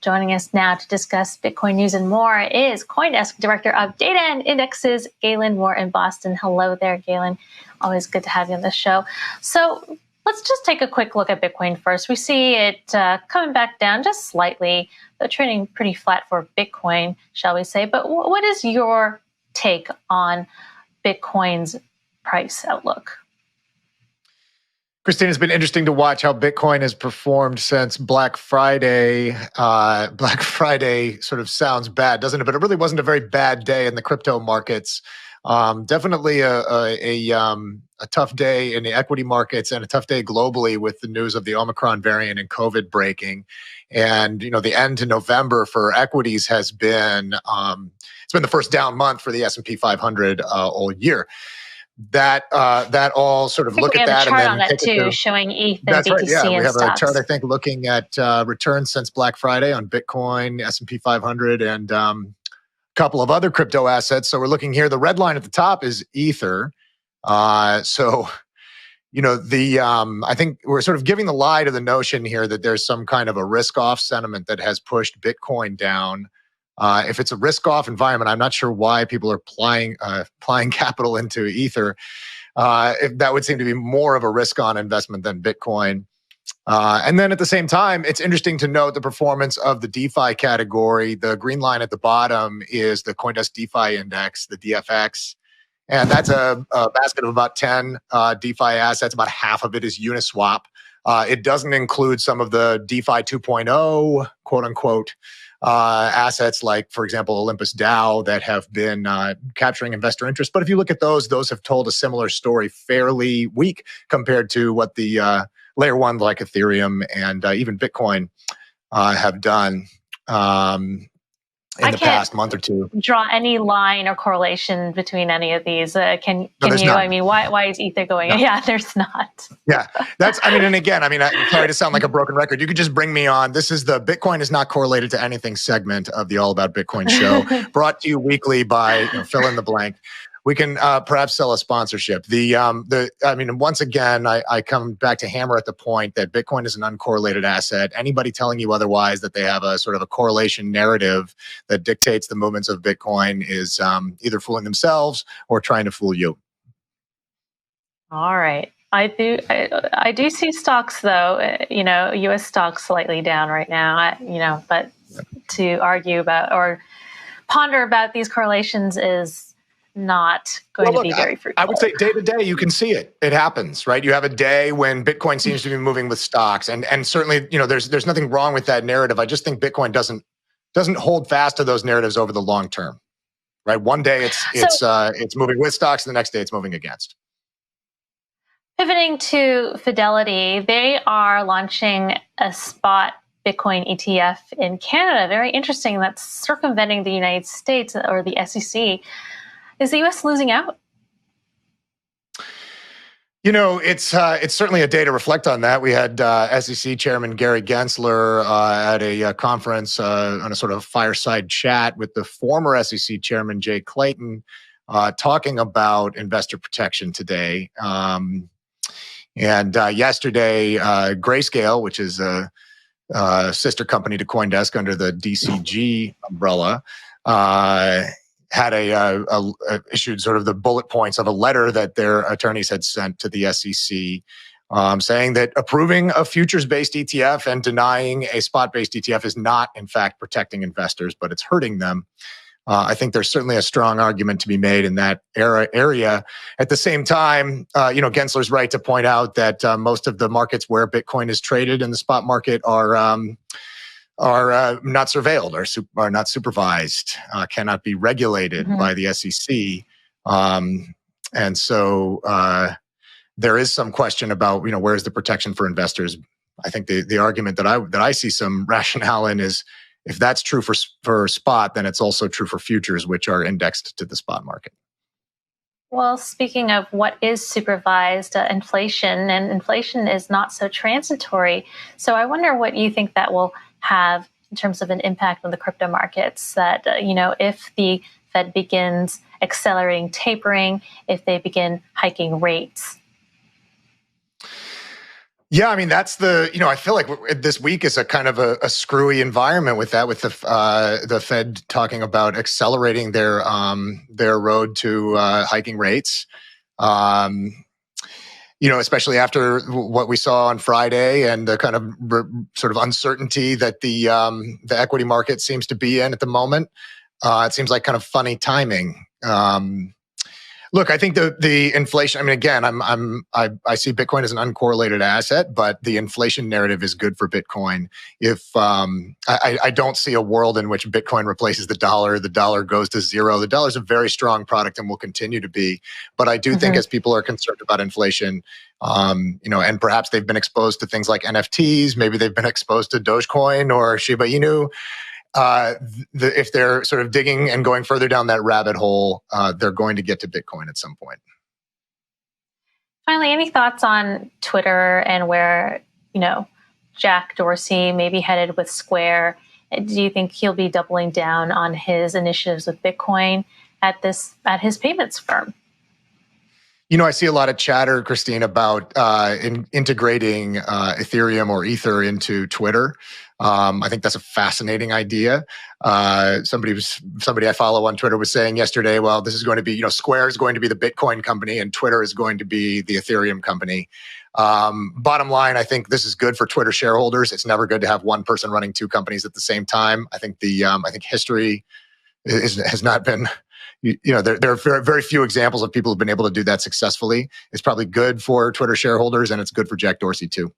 Joining us now to discuss Bitcoin news and more is CoinDesk Director of Data and Indexes, Galen Moore in Boston. Hello there, Galen. Always good to have you on the show. So let's just take a quick look at Bitcoin first. We see it coming back down just slightly, though trading pretty flat for Bitcoin, shall we say. But what is your take on Bitcoin's price outlook? Christine, it's been interesting to watch how Bitcoin has performed since Black Friday. Black Friday sort of sounds bad, doesn't it? But it really wasn't a very bad day in the crypto markets. Definitely a tough day in the equity markets and a tough day globally with the news of the Omicron variant and COVID breaking. And, the end to November for equities has been, it's been the first down month for the S&P 500 all year. That all sort of look at that and then on that too, showing ETH and that's BTC right. Yeah, we have stocks. a chart I think looking at returns since Black Friday on Bitcoin, S&P 500, and a couple of other crypto assets. So we're looking here. The red line at the top is Ether. I think we're sort of giving the lie to the notion here that there's some kind of a risk-off sentiment that has pushed Bitcoin down. If it's a risk-off environment, I'm not sure why people are applying capital into Ether. If that would seem to be more of a risk-on investment than Bitcoin. And then at the same time, it's interesting to note the performance of the DeFi category. The green line at the bottom is the CoinDesk DeFi Index, the DFX. And that's a basket of about 10 DeFi assets. About half of it is Uniswap. It doesn't include some of the DeFi 2.0, quote unquote, assets like, for example, Olympus DAO that have been capturing investor interest. But if you look at those have told a similar story, fairly weak compared to what the layer one like Ethereum and even Bitcoin have done in the past month or two. Draw any line or correlation between any of these. Can you? None. I mean, why is Ether going? No. Yeah, there's not. Yeah, sorry to sound like a broken record. You could just bring me on. This is the Bitcoin is not correlated to anything segment of the All About Bitcoin show, brought to you weekly by fill in the blank. We can perhaps sell a sponsorship. Once again, I come back to hammer at the point that Bitcoin is an uncorrelated asset. Anybody telling you otherwise, that they have a sort of a correlation narrative that dictates the movements of Bitcoin, is either fooling themselves or trying to fool you. All right. I do see stocks though, U.S. stocks slightly down right now, but to argue about or ponder about these correlations is not going to be very fruitful. I would say day to day, you can see it. It happens, right? You have a day when Bitcoin seems to be moving with stocks, and certainly, there's nothing wrong with that narrative. I just think Bitcoin doesn't hold fast to those narratives over the long term, right? One day it's moving with stocks, and the next day it's moving against. Pivoting to Fidelity, they are launching a spot Bitcoin ETF in Canada. Very interesting. That's circumventing the United States or the SEC. Is the U.S. losing out? It's certainly a day to reflect on that. We had SEC Chairman Gary Gensler at a conference on a sort of fireside chat with the former SEC Chairman Jay Clayton talking about investor protection today. And yesterday, Grayscale, which is a sister company to CoinDesk under the DCG umbrella, had issued sort of the bullet points of a letter that their attorneys had sent to the SEC, saying that approving a futures-based ETF and denying a spot-based ETF is not, in fact, protecting investors, but it's hurting them. I think there's certainly a strong argument to be made in that area. At the same time, Gensler's right to point out that most of the markets where Bitcoin is traded in the spot market are not surveilled, are not supervised, cannot be regulated by the SEC. And so there is some question about, where's the protection for investors? I think the argument that I see some rationale in is, if that's true for spot, then it's also true for futures, which are indexed to the spot market. Well, speaking of what is supervised, inflation is not so transitory. So I wonder what you think that will have in terms of an impact on the crypto markets, that, if the Fed begins accelerating tapering, if they begin hiking rates. Yeah, I mean that's I feel like this week is a kind of a screwy environment with that, with the Fed talking about accelerating their road to hiking rates. Um, especially after what we saw on Friday and the kind of sort of uncertainty that the equity market seems to be in at the moment. It seems like kind of funny timing. Look, I think the inflation. I mean, again, I see Bitcoin as an uncorrelated asset, but the inflation narrative is good for Bitcoin. If I don't see a world in which Bitcoin replaces the dollar goes to zero. The dollar is a very strong product and will continue to be. But I do think as people are concerned about inflation, and perhaps they've been exposed to things like NFTs, maybe they've been exposed to Dogecoin or Shiba Inu. If they're sort of digging and going further down that rabbit hole, they're going to get to Bitcoin at some point. Finally, any thoughts on Twitter and where, Jack Dorsey may be headed with Square? Do you think he'll be doubling down on his initiatives with Bitcoin at his payments firm? I see a lot of chatter, Christine, about integrating Ethereum or Ether into Twitter. I think that's a fascinating idea. Somebody I follow on Twitter was saying yesterday, well, this is going to be, Square is going to be the Bitcoin company and Twitter is going to be the Ethereum company. Bottom line, I think this is good for Twitter shareholders. It's never good to have one person running two companies at the same time. I think history has not been. There are very, very few examples of people who've been able to do that successfully. It's probably good for Twitter shareholders and it's good for Jack Dorsey too.